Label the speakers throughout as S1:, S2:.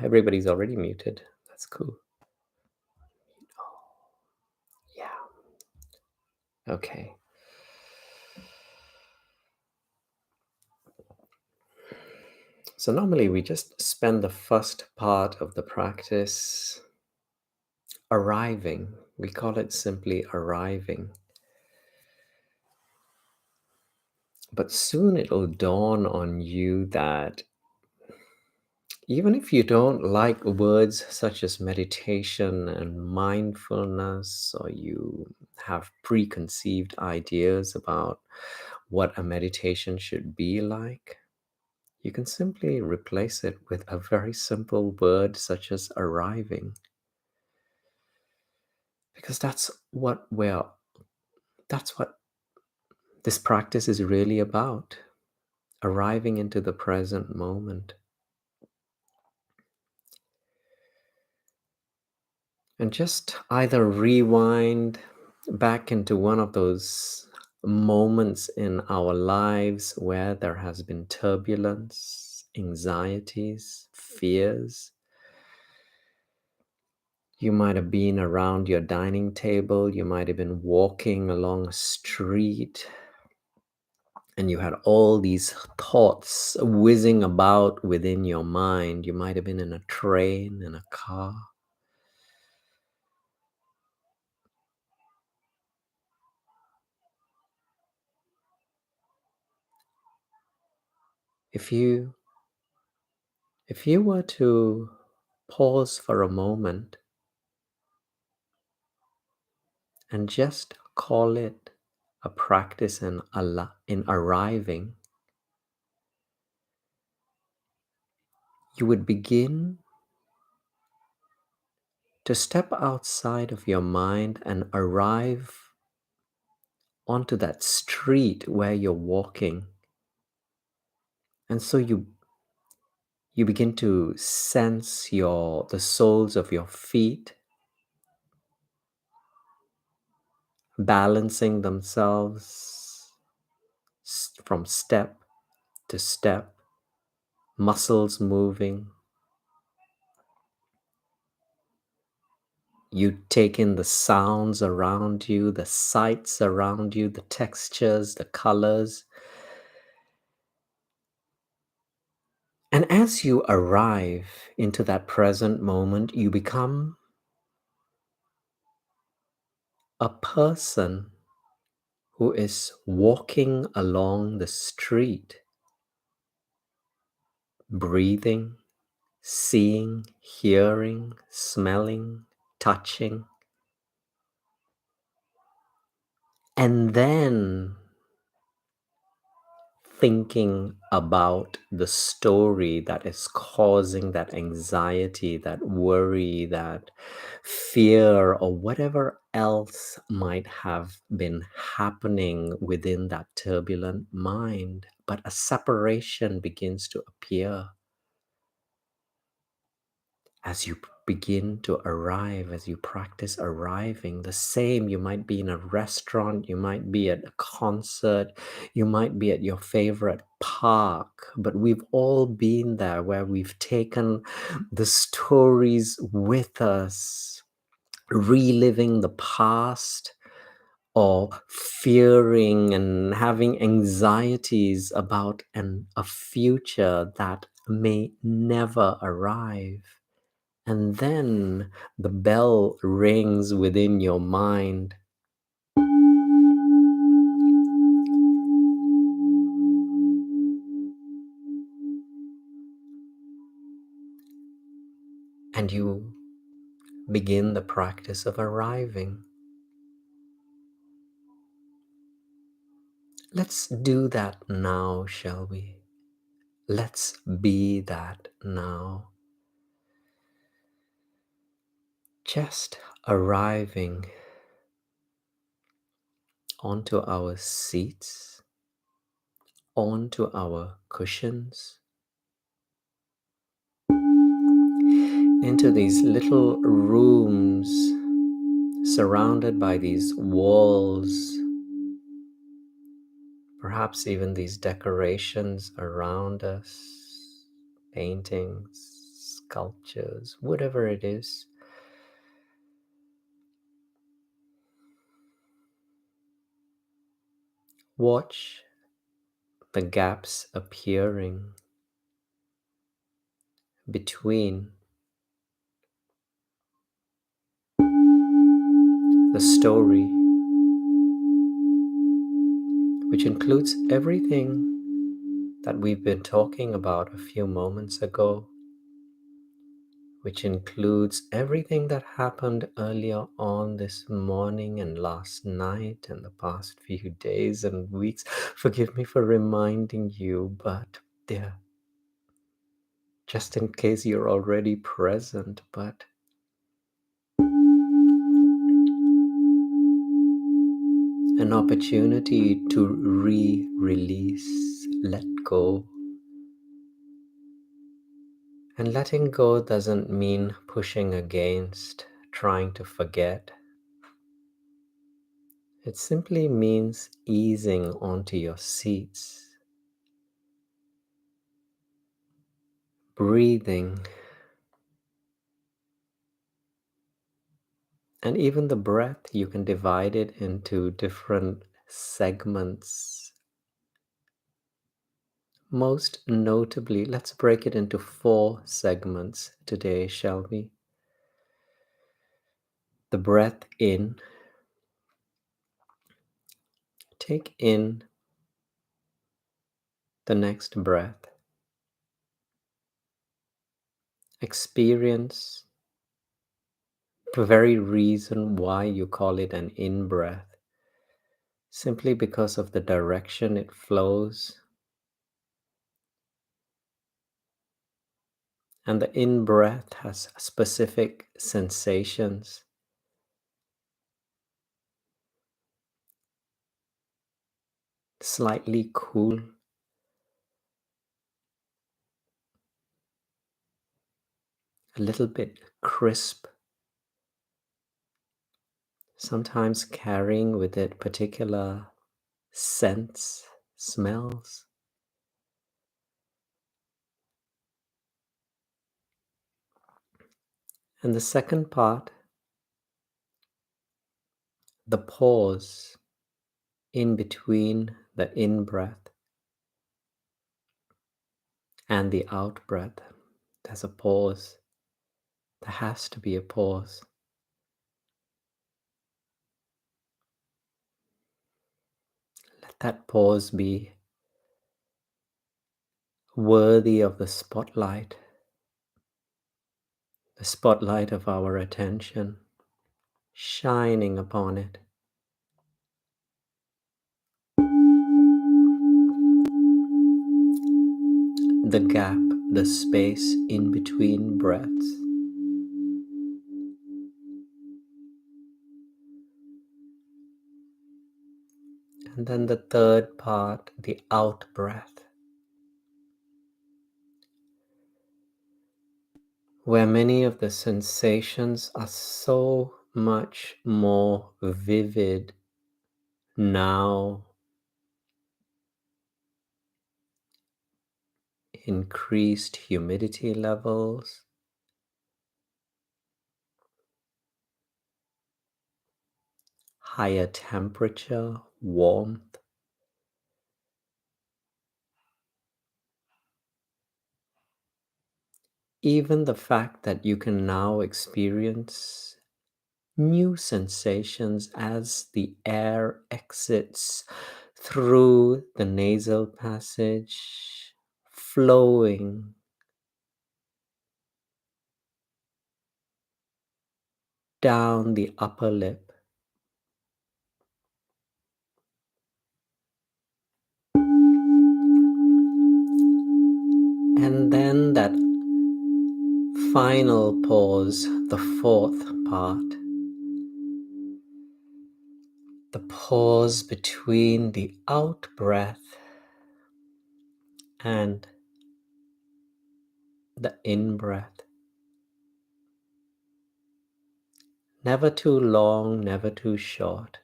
S1: Everybody's already muted. That's cool. Yeah. Okay. So normally we just spend the first part of the practice arriving. We call it simply arriving. But soon it'll dawn on you that even if you don't like words such as meditation and mindfulness, or you have preconceived ideas about what a meditation should be like, you can simply replace it with a very simple word such as arriving. Because that's what this practice is really about. Arriving into the present moment. And just either rewind back into one of those moments in our lives where there has been turbulence, anxieties, fears. You might have been around your dining table, you might have been walking along a street, and you had all these thoughts whizzing about within your mind. You might have been in a train, in a car. If you were to pause for a moment and just call it a practice in arriving, you would begin to step outside of your mind and arrive onto that street where you're walking. And so you begin to sense the soles of your feet balancing themselves from step to step, muscles moving. You take in the sounds around you, the sights around you, the textures, the colors. And as you arrive into that present moment, you become a person who is walking along the street, breathing, seeing, hearing, smelling, touching. And then thinking about the story that is causing that anxiety, that worry, that fear, or whatever else might have been happening within that turbulent mind. But a separation begins to appear as you begin to arrive, as you practice arriving. The same, you might be in a restaurant, you might be at a concert, you might be at your favorite park, but we've all been there where we've taken the stories with us, reliving the past, or fearing and having anxieties about a future that may never arrive. And then the bell rings within your mind. And you begin the practice of arriving. Let's do that now, shall we? Let's be that now. Just arriving onto our seats, onto our cushions, into these little rooms surrounded by these walls, perhaps even these decorations around us, paintings, sculptures, whatever it is. Watch the gaps appearing between the story, which includes everything that we've been talking about a few moments ago, which includes everything that happened earlier on this morning and last night and the past few days and weeks. Forgive me for reminding you, but there, just in case you're already present, but an opportunity to release, let go. And letting go doesn't mean pushing against, trying to forget. It simply means easing onto your seats, breathing, and even the breath, you can divide it into different segments. Most notably, let's break it into 4 segments today, shall we? The breath in, take in the next breath, experience the very reason why you call it an in breath, simply because of the direction it flows. And the in breath has specific sensations. Slightly cool, a little bit crisp, sometimes carrying with it particular scents, smells. And the second part, the pause in between the in breath and the out breath. There's a pause. There has to be a pause. Let that pause be worthy of the spotlight of our attention, shining upon it. The gap, the space in between breaths. And then the third part, the out breath, where many of the sensations are so much more vivid now, increased humidity levels, higher temperature, warmth, even the fact that you can now experience new sensations as the air exits through the nasal passage, flowing down the upper lip. And then that final pause, the fourth part, the pause between the out breath and the in breath. Never too long, never too short.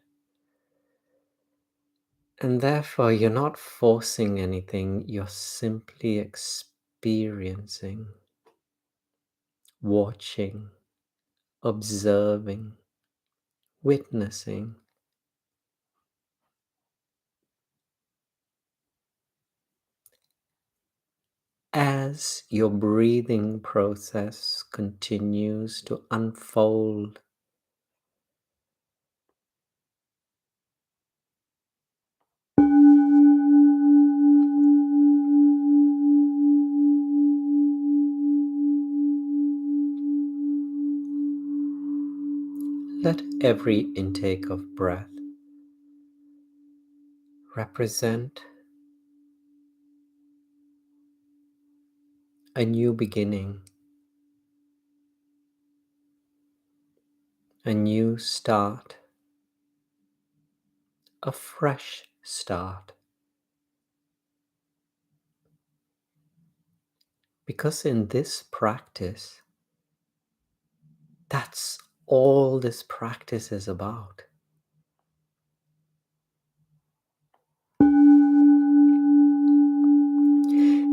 S1: And therefore, you're not forcing anything, you're simply experiencing. watching, observing, witnessing. As your breathing process continues to unfold, let every intake of breath represent a new beginning, a new start, a fresh start. Because in this practice, that's all this practice is about.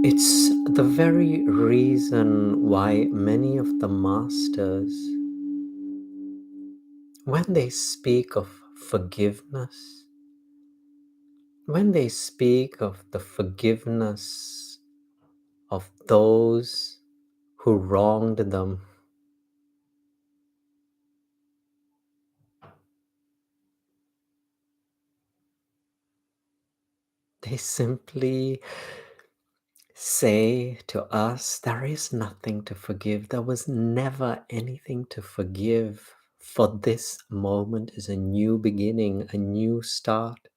S1: It's the very reason why many of the masters, when they speak of forgiveness, when they speak of the forgiveness of those who wronged them, they simply say to us, there is nothing to forgive. There was never anything to forgive. For this moment is a new beginning, a new start.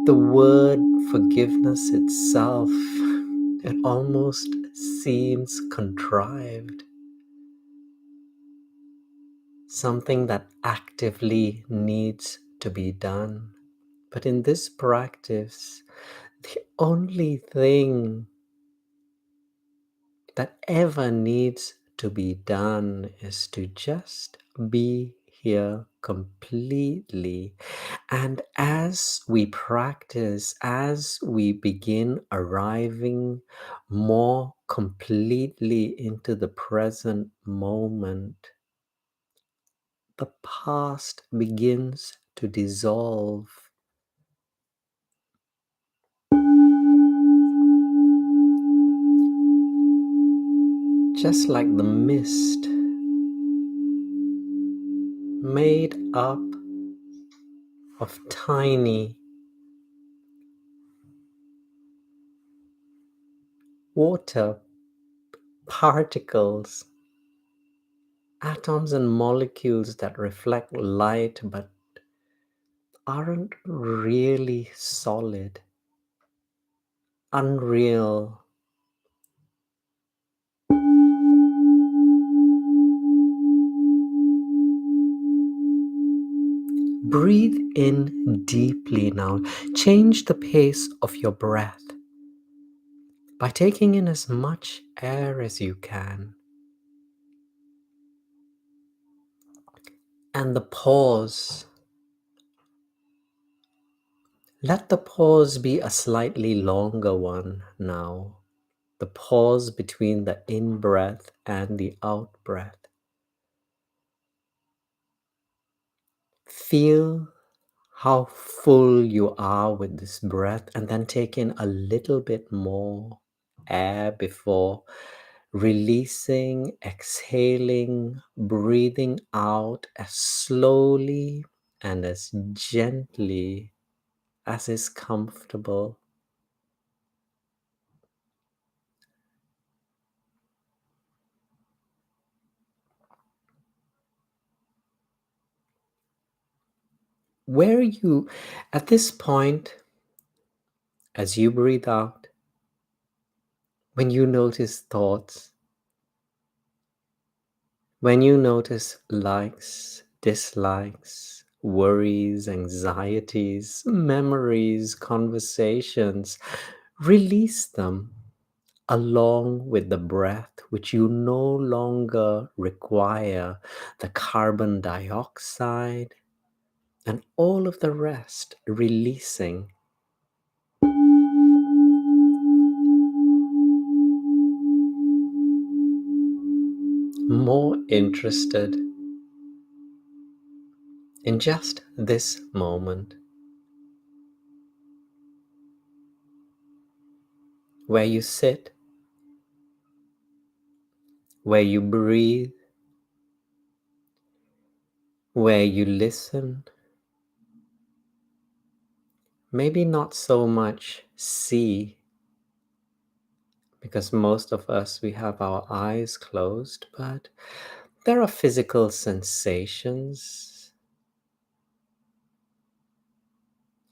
S1: The word forgiveness itself, it almost seems contrived. Something that actively needs to be done. But in this practice, the only thing that ever needs to be done is to just be here completely. And as we practice, as we begin arriving more completely into the present moment, the past begins to dissolve. Just like the mist made up of tiny water particles, atoms and molecules that reflect light but aren't really solid, unreal. Breathe in deeply now. Change the pace of your breath by taking in as much air as you can. And the pause. Let the pause be a slightly longer one now. The pause between the in-breath and the out-breath. Feel how full you are with this breath, and then take in a little bit more air before releasing, exhaling, breathing out as slowly and as gently as is comfortable. Where you, at this point, as you breathe out, when you notice thoughts, when you notice likes, dislikes, worries, anxieties, memories, conversations, release them along with the breath, which you no longer require, the carbon dioxide and all of the rest, releasing. more interested in just this moment, where you sit, where you breathe, where you listen, maybe not so much see, because most of us, we have our eyes closed, but there are physical sensations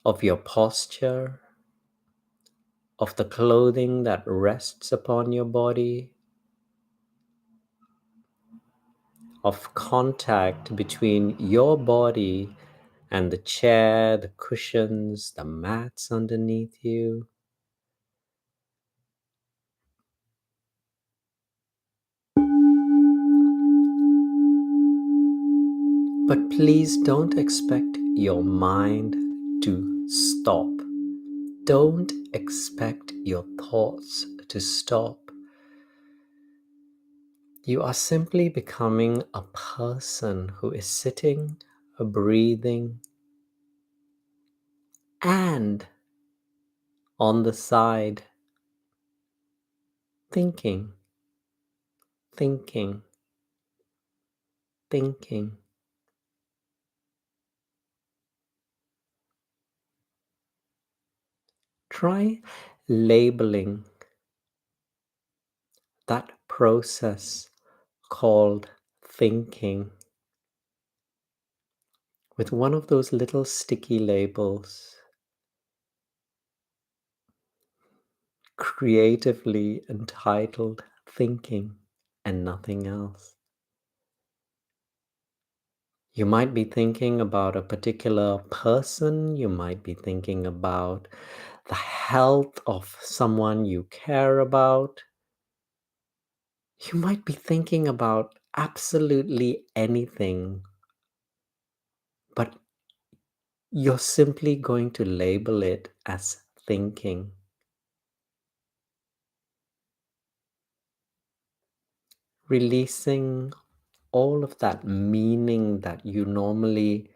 S1: of your posture, of the clothing that rests upon your body, of contact between your body and the chair, the cushions, the mats underneath you. But please don't expect your mind to stop. Don't expect your thoughts to stop. You are simply becoming a person who is sitting, breathing, and on the side, thinking, thinking, thinking. Try labeling that process called thinking with one of those little sticky labels, creatively entitled thinking and nothing else. You might be thinking about a particular person, you might be thinking about the health of someone you care about. You might be thinking about absolutely anything, but you're simply going to label it as thinking. Releasing all of that meaning that you normally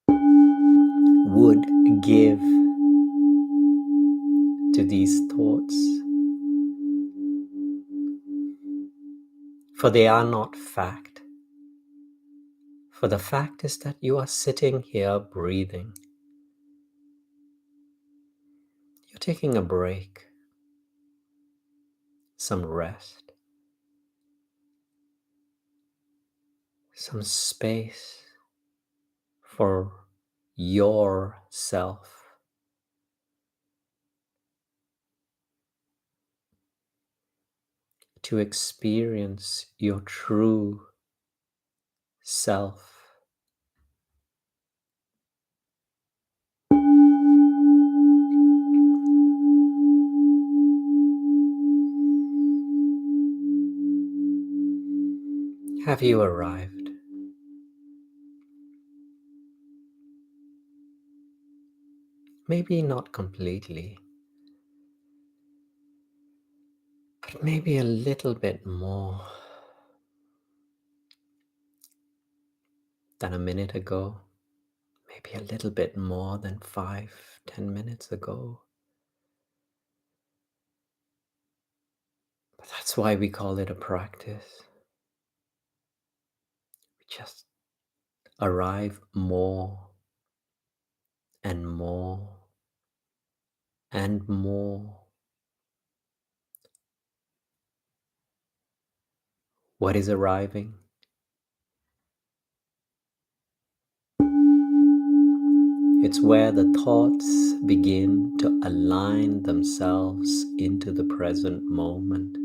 S1: would give to these thoughts. For they are not fact. For the fact is that you are sitting here breathing. You're taking a break, some rest, some space for yourself. To experience your true self. Have you arrived? Maybe not completely, but maybe a little bit more than a minute ago. Maybe a little bit more than 5-10 minutes ago. But that's why we call it a practice. We just arrive more and more and more. What is arriving? It's where the thoughts begin to align themselves into the present moment.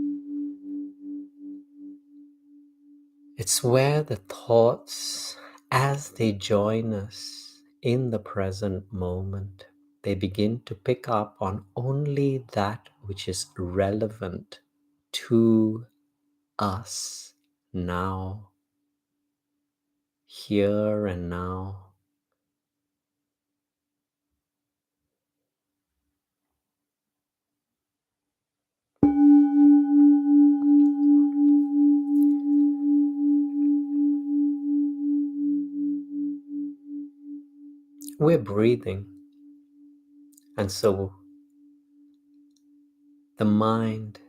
S1: It's where the thoughts, as they join us in the present moment, they begin to pick up on only that which is relevant to us now, here and now. We're breathing. And so the mind,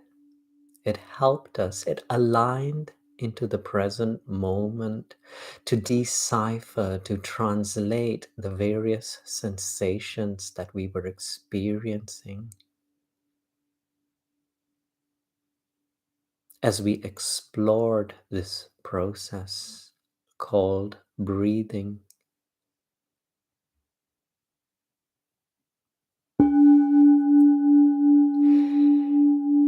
S1: it helped us, it aligned into the present moment to decipher, to translate the various sensations that we were experiencing as we explored this process called breathing.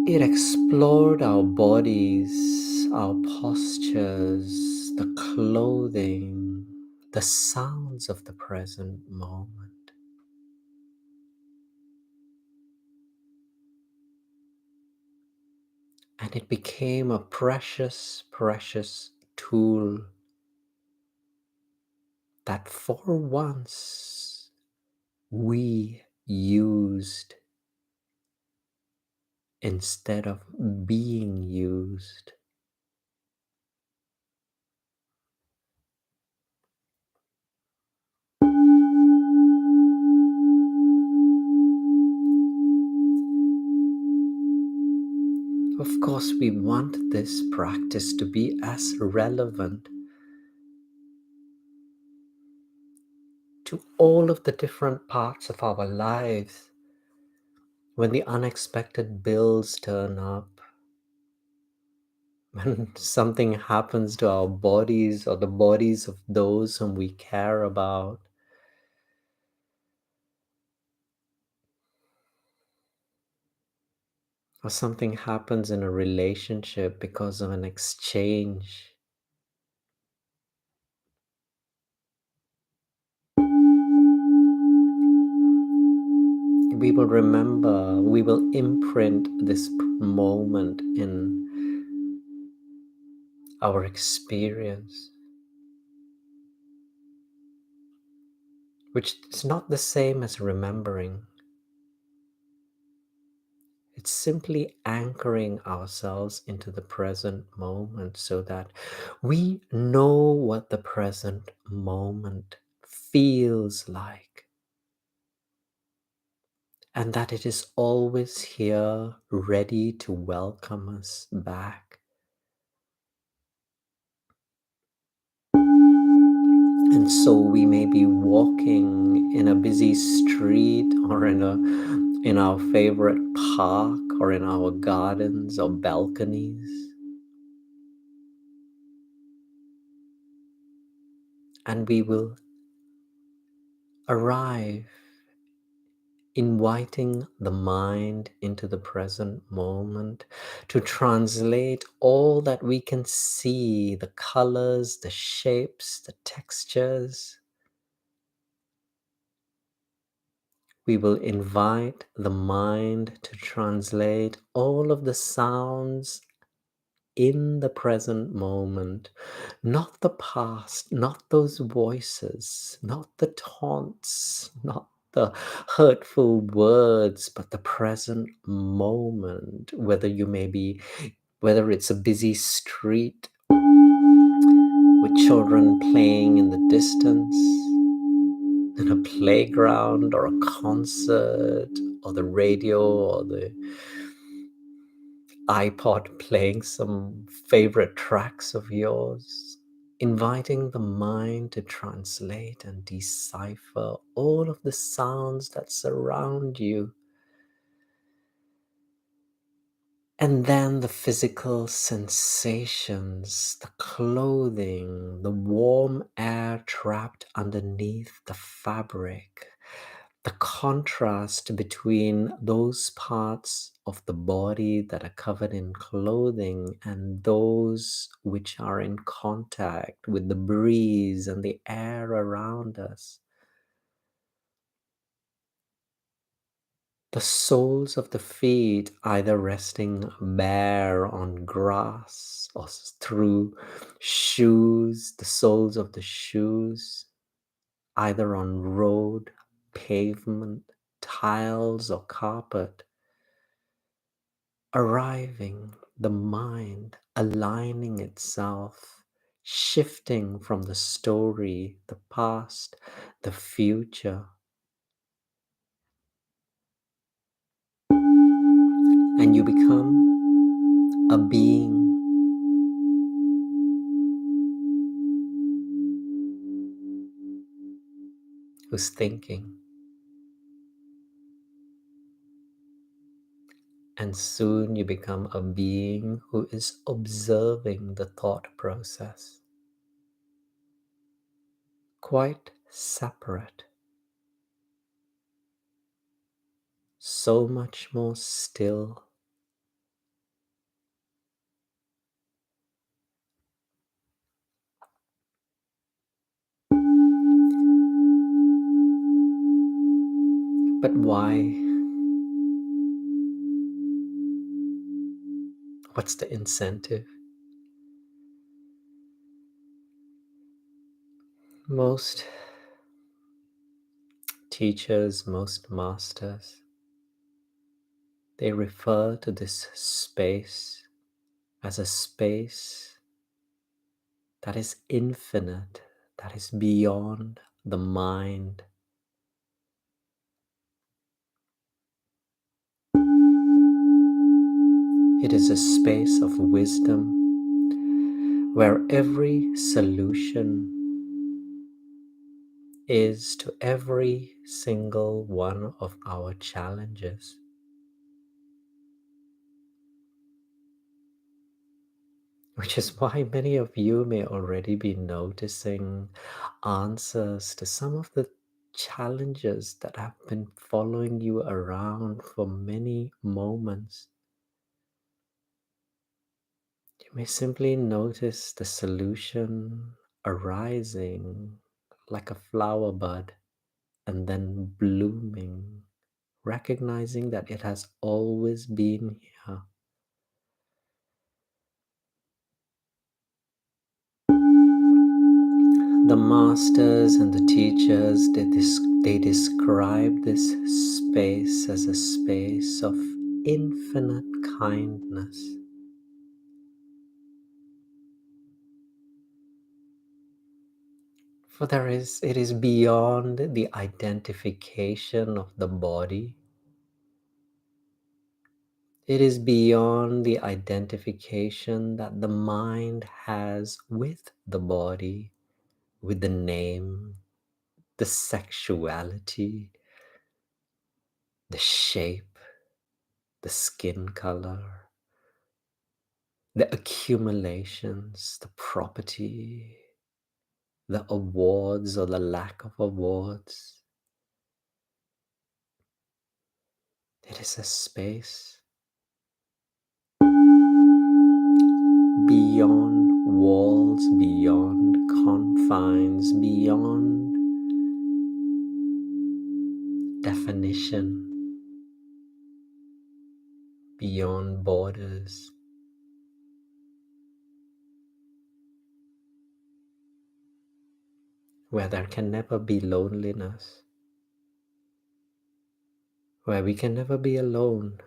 S1: It explored our bodies, our postures, the clothing, the sounds of the present moment. And it became a precious, precious tool that for once we used instead of being used. Of course, we want this practice to be as relevant to all of the different parts of our lives. When the unexpected bills turn up, when something happens to our bodies or the bodies of those whom we care about, or something happens in a relationship because of an exchange, we will remember, we will imprint this moment in our experience, which is not the same as remembering. It's simply anchoring ourselves into the present moment so that we know what the present moment feels like, and that it is always here ready to welcome us back. And so we may be walking in a busy street or in our favorite park or in our gardens or balconies. And we will arrive inviting the mind into the present moment to translate all that we can see, the colors, the shapes, the textures. We will invite the mind to translate all of the sounds in the present moment, not the past, not those voices, not the taunts, not the hurtful words, but the present moment, whether it's a busy street with children playing in the distance, in a playground or a concert, or the radio or the iPod playing some favorite tracks of yours, inviting the mind to translate and decipher all of the sounds that surround you. And then the physical sensations, the clothing, the warm air trapped underneath the fabric, the contrast between those parts of the body that are covered in clothing and those which are in contact with the breeze and the air around us. The soles of the feet either resting bare on grass or through shoes, the soles of the shoes, either on road, pavement, tiles, or carpet, arriving, the mind aligning itself, shifting from the story, the past, the future, and you become a being who's thinking. And soon you become a being who is observing the thought process, quite separate, so much more still. But why? What's the incentive? Most teachers, most masters, they refer to this space as a space that is infinite, that is beyond the mind. It is a space of wisdom where every solution is to every single one of our challenges. Which is why many of you may already be noticing answers to some of the challenges that have been following you around for many moments. You may simply notice the solution arising like a flower bud and then blooming, recognizing that it has always been here. The masters and the teachers, they describe this space as a space of infinite kindness. For it is beyond the identification of the body. It is beyond the identification that the mind has with the body, with the name, the sexuality, the shape, the skin color, the accumulations, the property, the awards or the lack of awards. It is a space beyond walls, beyond confines, beyond definition, beyond borders, where there can never be loneliness, where we can never be alone,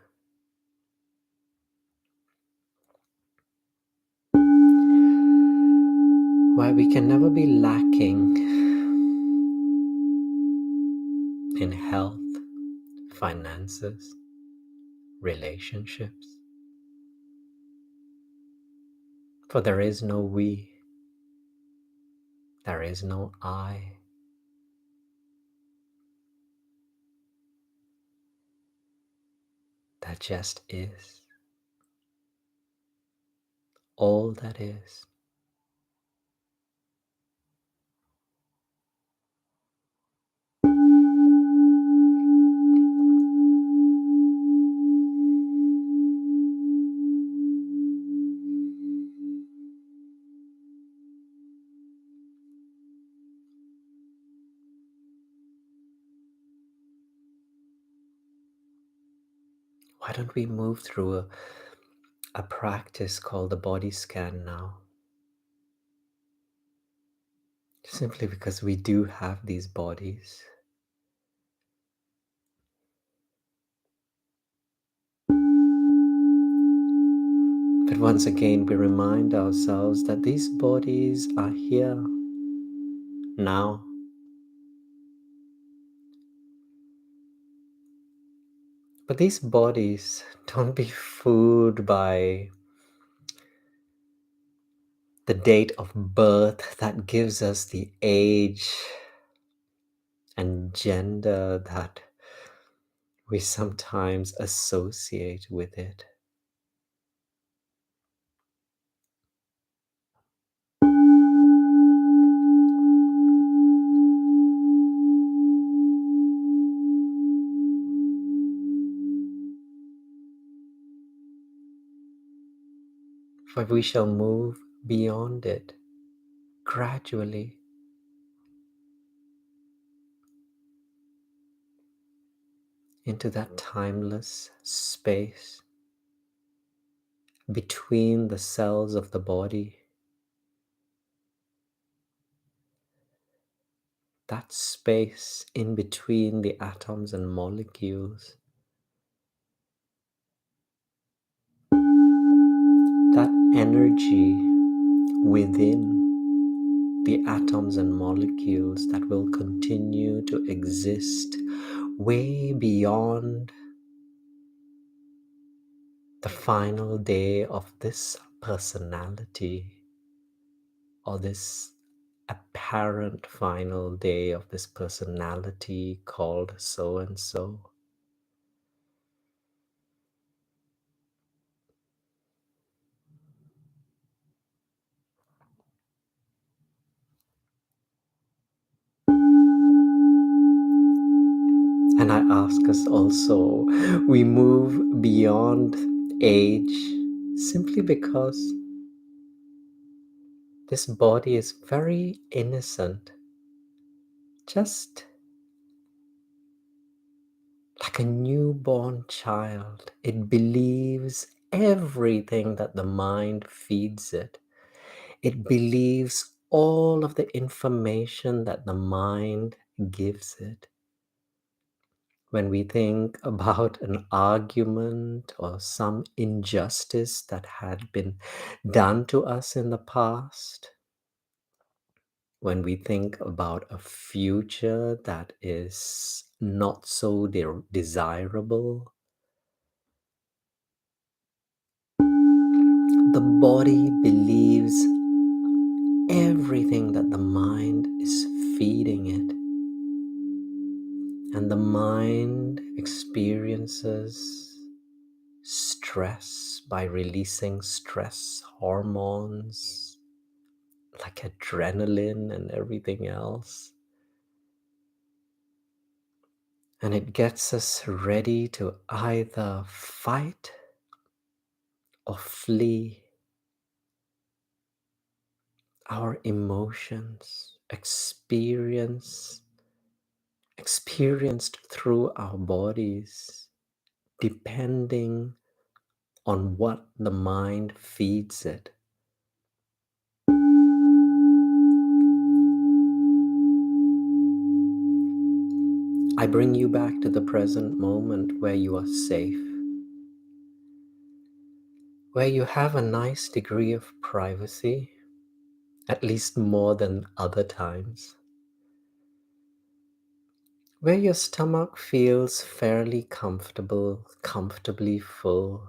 S1: where we can never be lacking in health, finances, relationships. For there is no we, there is no I. That just is. All that is. Why don't we move through a practice called the body scan now? Simply because we do have these bodies. But once again, we remind ourselves that these bodies are here now. But these bodies don't be fooled by the date of birth that gives us the age and gender that we sometimes associate with it. For we shall move beyond it gradually into that timeless space between the cells of the body, that space in between the atoms and molecules, that energy within the atoms and molecules that will continue to exist way beyond the final day of this personality, or this apparent final day of this personality called so and so. And I ask us also, we move beyond age simply because this body is very innocent, just like a newborn child. It believes everything that the mind feeds it. It believes all of the information that the mind gives it. When we think about an argument or some injustice that had been done to us in the past, when we think about a future that is not so desirable, the body believes everything that the mind is feeding it. And the mind experiences stress by releasing stress hormones like adrenaline and everything else. And it gets us ready to either fight or flee our emotions, experienced through our bodies, depending on what the mind feeds it. I bring you back to the present moment where you are safe, where you have a nice degree of privacy, at least more than other times, where your stomach feels fairly comfortable, comfortably full.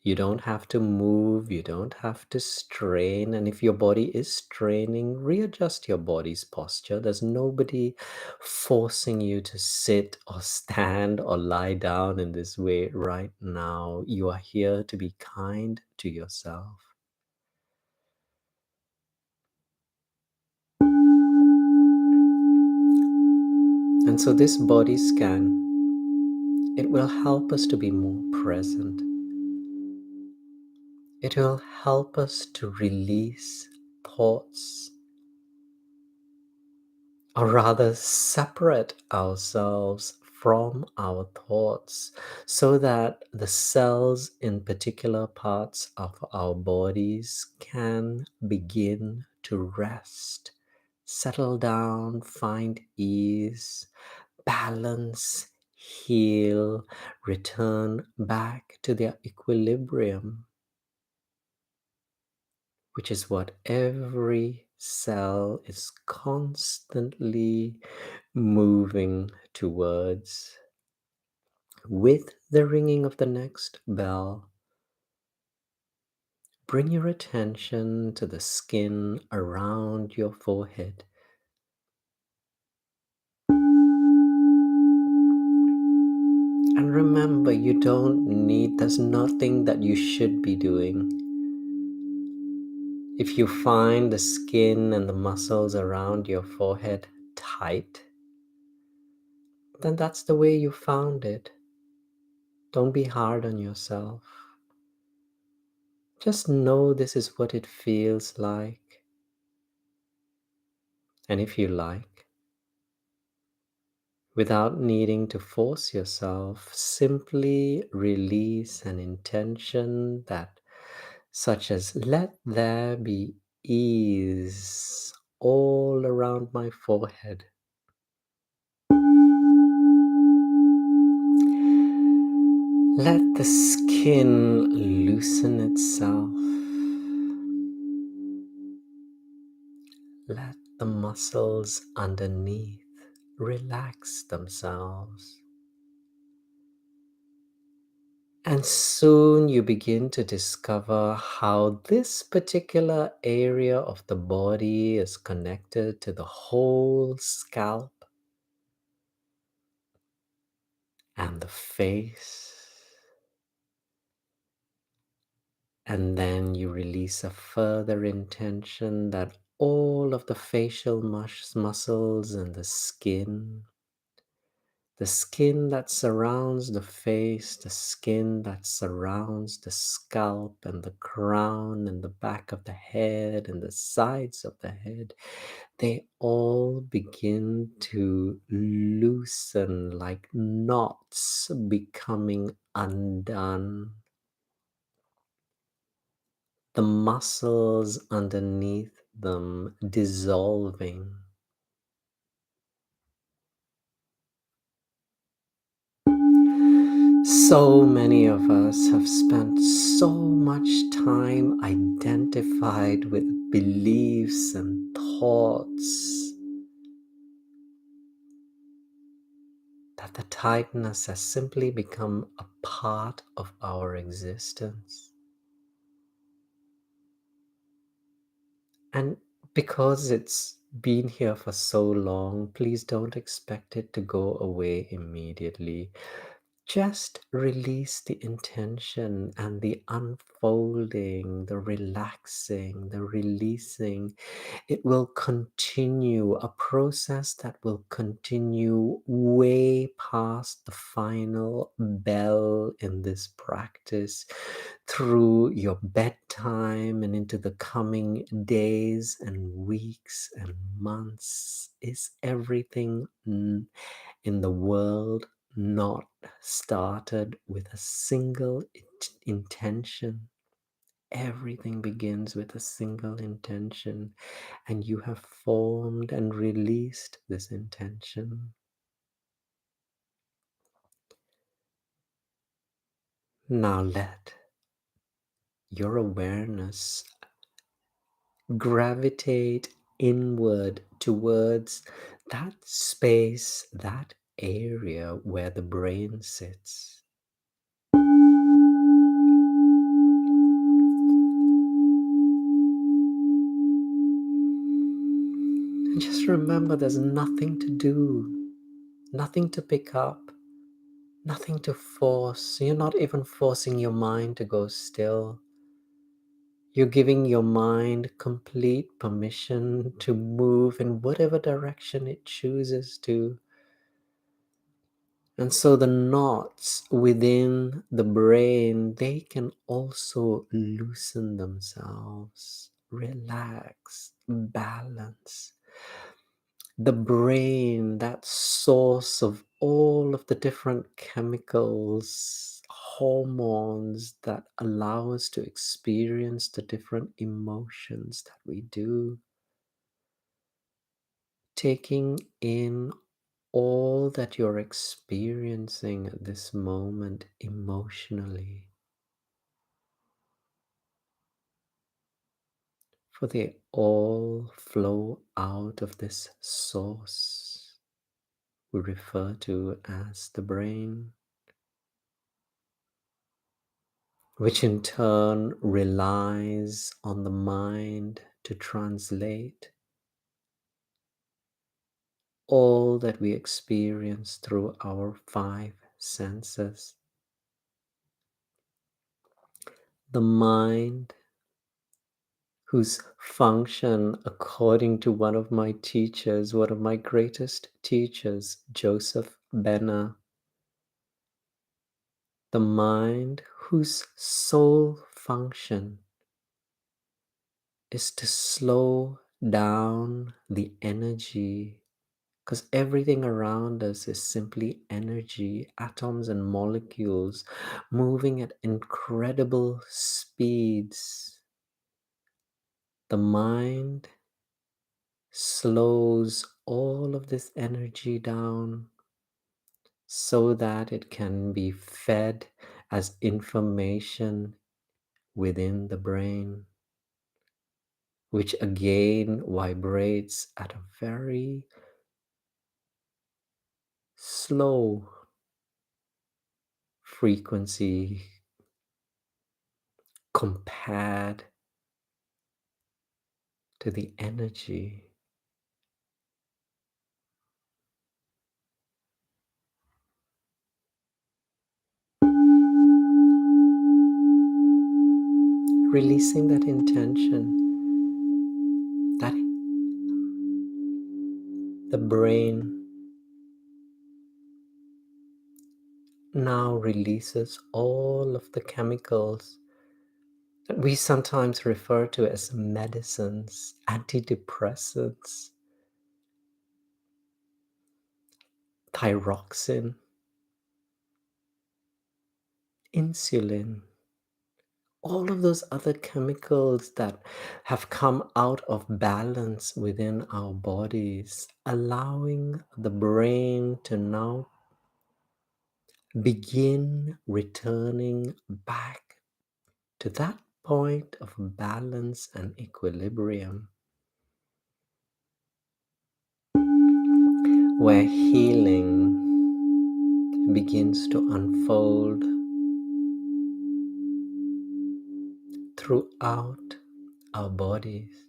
S1: You don't have to move, you don't have to strain. And if your body is straining, readjust your body's posture. There's nobody forcing you to sit or stand or lie down in this way right now. You are here to be kind to yourself. And so this body scan, it will help us to be more present. It will help us to release thoughts, or rather separate ourselves from our thoughts, so that the cells in particular parts of our bodies can begin to rest, settle down, find ease, balance, heal, return back to their equilibrium, which is what every cell is constantly moving towards. With the ringing of the next bell, bring your attention to the skin around your forehead. And remember, there's nothing that you should be doing. If you find the skin and the muscles around your forehead tight, then that's the way you found it. Don't be hard on yourself. Just know this is what it feels like. And if you like, without needing to force yourself, simply release an intention such as let there be ease all around my forehead. Let the skin loosen itself. Let the muscles underneath relax themselves. And soon you begin to discover how this particular area of the body is connected to the whole scalp and the face. And then you release a further intention that all of the facial muscles and the skin that surrounds the face, the skin that surrounds the scalp and the crown and the back of the head and the sides of the head, they all begin to loosen like knots becoming undone. The muscles underneath them dissolving. So many of us have spent so much time identified with beliefs and thoughts that the tightness has simply become a part of our existence. And because it's been here for so long, please don't expect it to go away immediately. Just release the intention and the unfolding, the relaxing, the releasing. It will continue, a process that will continue way past the final bell in this practice, through your bedtime and into the coming days and weeks and months. Is everything in the world not started with a single intention? Everything begins with a single intention, and you have formed and released this intention. Now let your awareness gravitate inward towards that space, that area where the brain sits. And just remember, there's nothing to do, nothing to pick up, nothing to force. You're not even forcing your mind to go still. You're giving your mind complete permission to move in whatever direction it chooses to. And so the knots within the brain, they can also loosen themselves, relax, balance. The brain, that source of all of the different chemicals, hormones that allow us to experience the different emotions that we do. Taking in all that you're experiencing at this moment emotionally, for they all flow out of this source we refer to as the brain, which in turn relies on the mind to translate all that we experience through our five senses. The mind, whose function, according to one of my teachers, one of my greatest teachers, Joseph Benner, the mind whose sole function is to slow down the energy, because everything around us is simply energy, atoms and molecules moving at incredible speeds. The mind slows all of this energy down so that it can be fed as information within the brain, which again vibrates at a very slow frequency compared to the energy. Releasing that intention that the brain now releases all of the chemicals that we sometimes refer to as medicines, antidepressants, thyroxine, insulin, all of those other chemicals that have come out of balance within our bodies, allowing the brain to now begin returning back to that point of balance and equilibrium where healing begins to unfold throughout our bodies,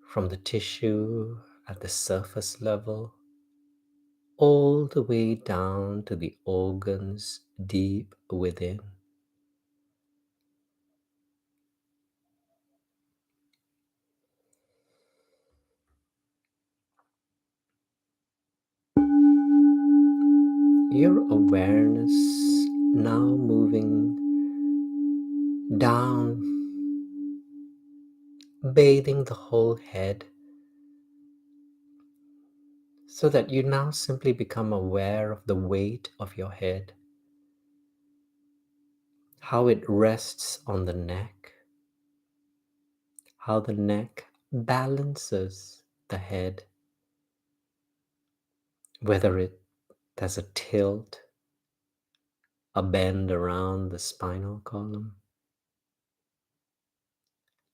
S1: from the tissue at the surface level all the way down to the organs deep within. Your awareness now moving down, bathing the whole head, so that you now simply become aware of the weight of your head, how it rests on the neck, how the neck balances the head, whether it has a tilt, a bend around the spinal column.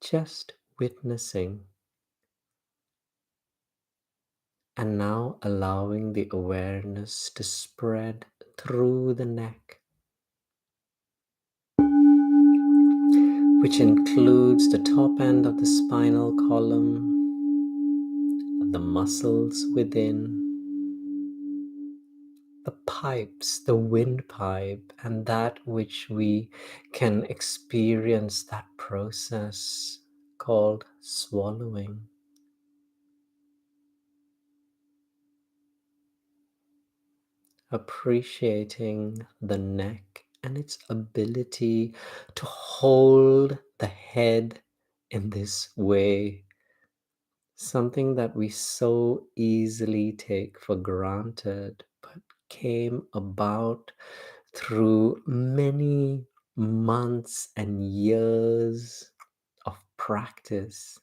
S1: Just witnessing and now allowing the awareness to spread through the neck, which includes the top end of the spinal column, the muscles within, the pipes, the windpipe, and that which we can experience that process called swallowing. Appreciating the neck and its ability to hold the head in this way, something that we so easily take for granted, but came about through many months and years of practice.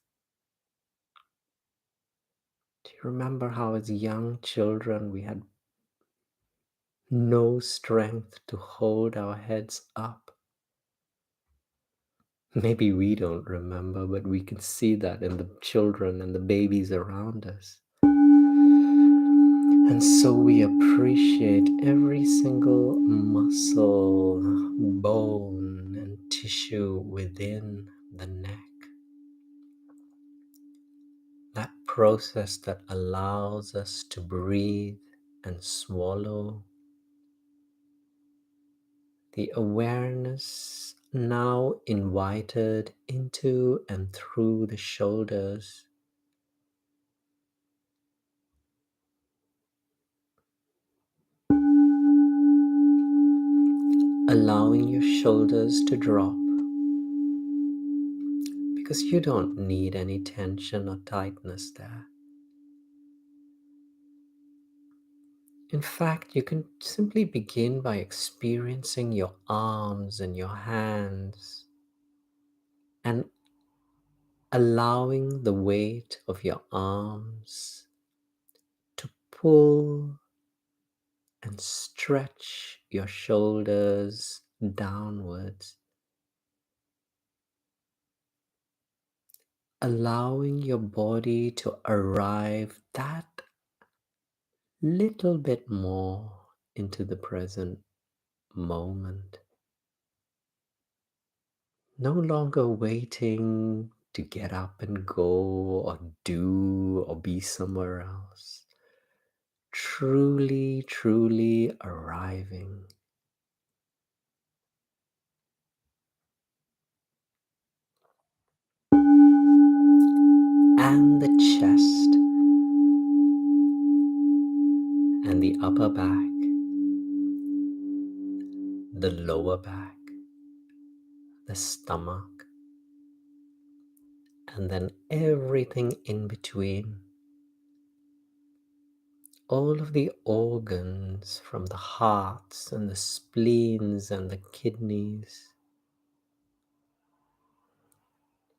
S1: Do Remember how, as young children, we had no strength to hold our heads up? Maybe we don't remember, but we can see that in the children and the babies around us. And so we appreciate every single muscle, bone, and tissue within the neck. That process that allows us to breathe and swallow. The awareness now invited into and through the shoulders, allowing your shoulders to drop because you don't need any tension or tightness there. In fact, you can simply begin by experiencing your arms and your hands and allowing the weight of your arms to pull and stretch your shoulders downwards, allowing your body to arrive that little bit more into the present moment. No longer waiting to get up and go or do or be somewhere else. Truly, truly arriving. And the chest and the upper back, the lower back, the stomach, and then everything in between. All of the organs, from the hearts and the spleens and the kidneys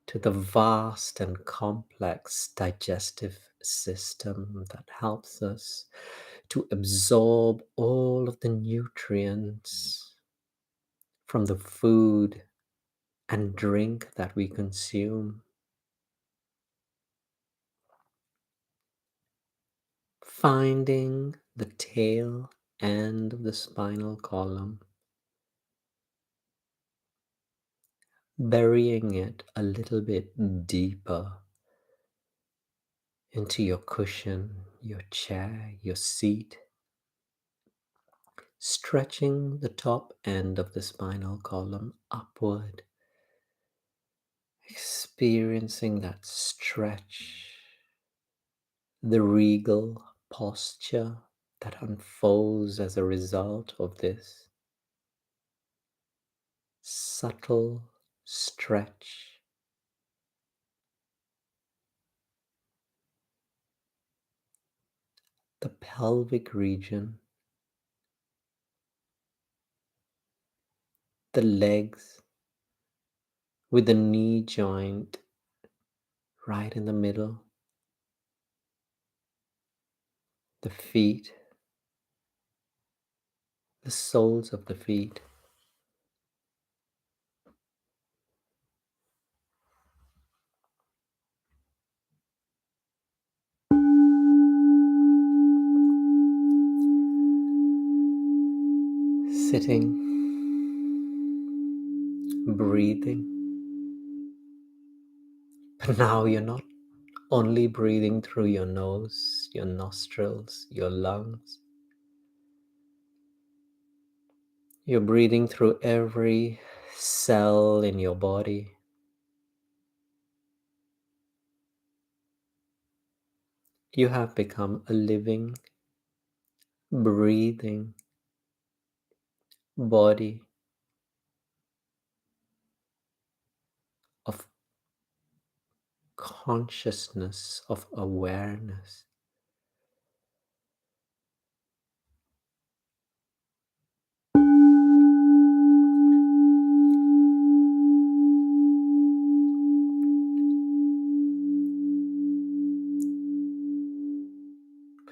S1: to the vast and complex digestive system that helps us to absorb all of the nutrients from the food and drink that we consume. Finding the tail end of the spinal column, burying it a little bit deeper into your cushion, your chair, your seat, stretching the top end of the spinal column upward, experiencing that stretch, the regal posture that unfolds as a result of this subtle stretch. The pelvic region, the legs with the knee joint right in the middle, the feet, the soles of the feet, sitting, breathing. But now you're not only breathing through your nose, your nostrils, your lungs. You're breathing through every cell in your body. You have become a living, breathing body of consciousness, of awareness.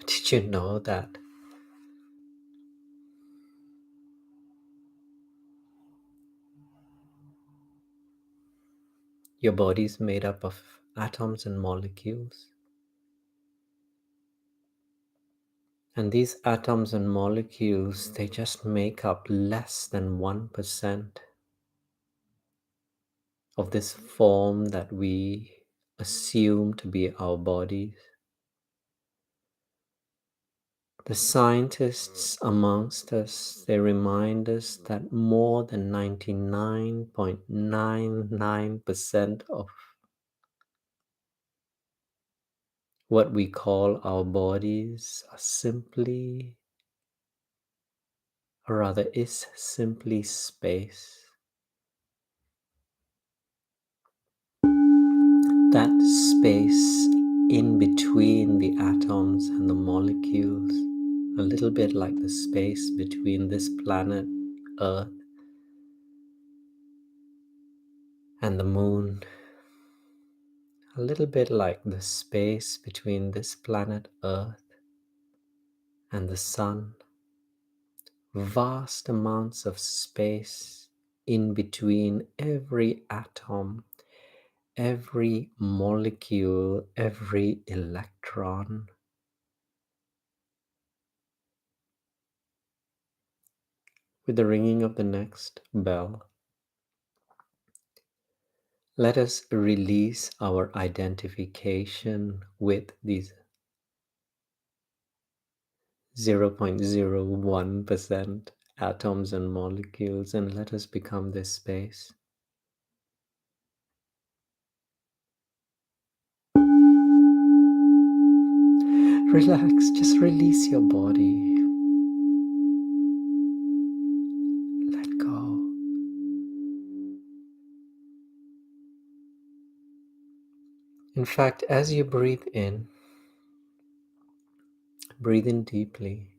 S1: Did you know that your body is made up of atoms and molecules? And these atoms and molecules, they just make up less than 1% of this form that we assume to be our bodies. The scientists amongst us, they remind us that more than 99.99% of what we call our bodies are simply, or rather is simply space. That space in between the atoms and the molecules, a little bit like the space between this planet Earth and the moon, a little bit like the space between this planet Earth and the sun. Vast amounts of space in between every atom, every molecule, every electron. With the ringing of the next bell, let us release our identification with these 0.01% atoms and molecules, and let us become this space. Relax, just release your body. Let go. In fact, as you breathe in deeply.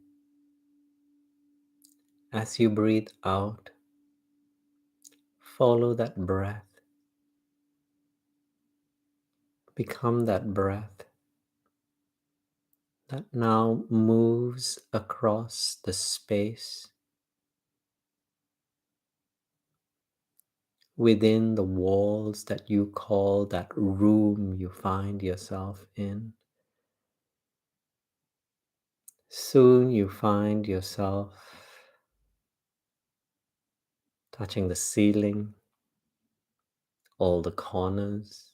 S1: As you breathe out, follow that breath. Become that breath that now moves across the space within the walls that you call that room you find yourself in. Soon you find yourself touching the ceiling, all the corners,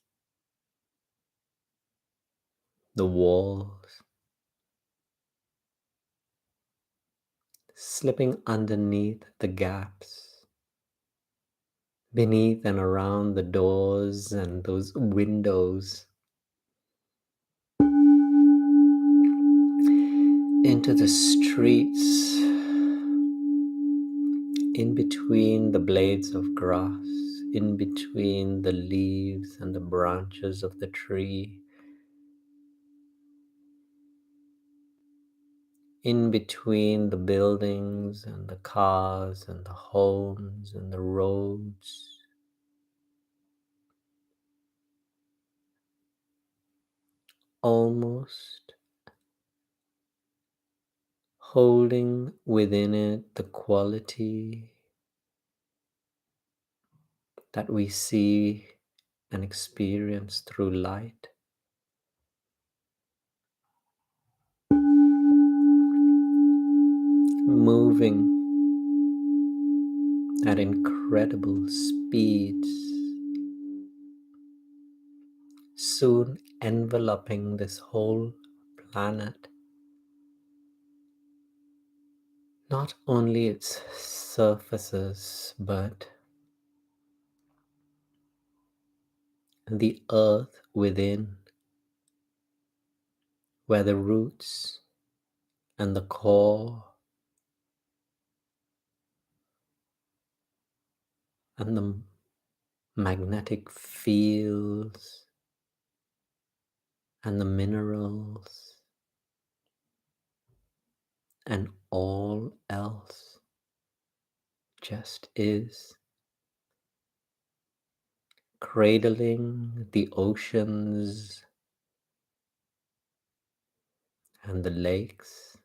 S1: the walls, slipping underneath the gaps, beneath and around the doors and those windows, into the streets, in between the blades of grass, in between the leaves and the branches of the tree, in between the buildings and the cars and the homes and the roads. Almost holding within it the quality that we see and experience through light. Moving at incredible speeds, soon enveloping this whole planet. Not only its surfaces, but the earth within, where the roots and the core and the magnetic fields and the minerals and all else just is, cradling the oceans and the lakes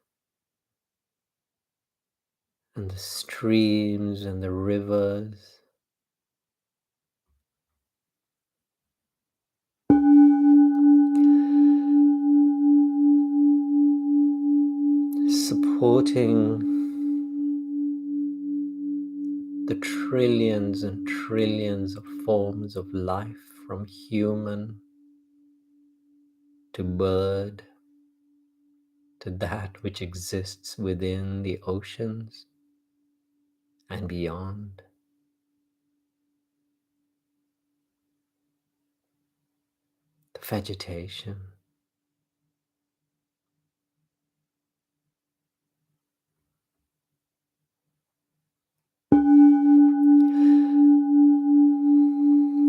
S1: and the streams and the rivers, supporting the trillions and trillions of forms of life, from human to bird to that which exists within the oceans and beyond, the vegetation.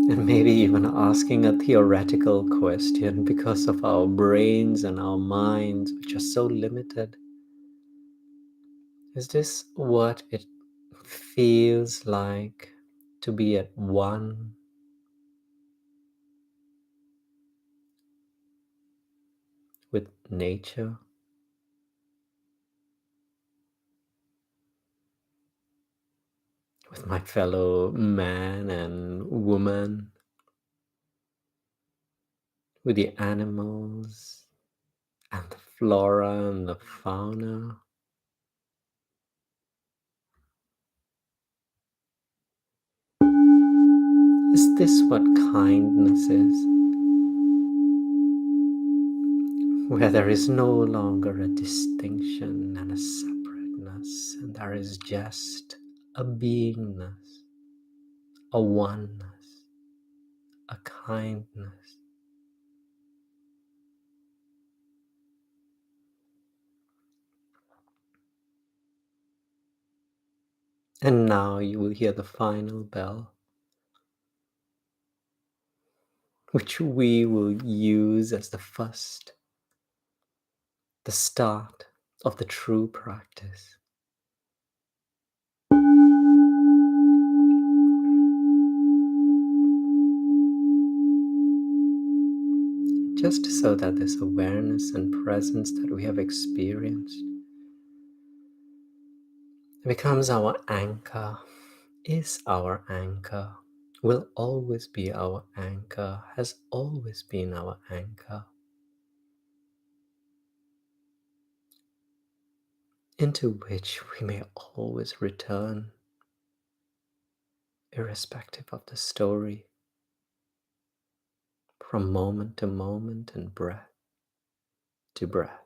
S1: And maybe even asking a theoretical question, because of our brains and our minds, which are so limited. Is this what it feels like to be at one with nature, with my fellow man and woman, with the animals and the flora and the fauna? Is this what kindness is? Where there is no longer a distinction and a separateness, and there is just a beingness, a oneness, a kindness. And now you will hear the final bell, which we will use as the first, the start of the true practice. Just so that this awareness and presence that we have experienced becomes our anchor, is our anchor, will always be our anchor, has always been our anchor, into which we may always return, irrespective of the story, from moment to moment and breath to breath.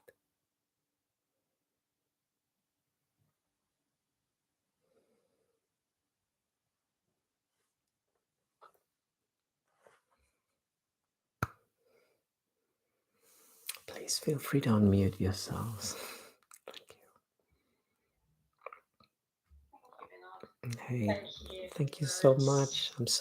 S1: Please feel free to unmute yourselves. Thank you. Hey, thank you so much. I'm so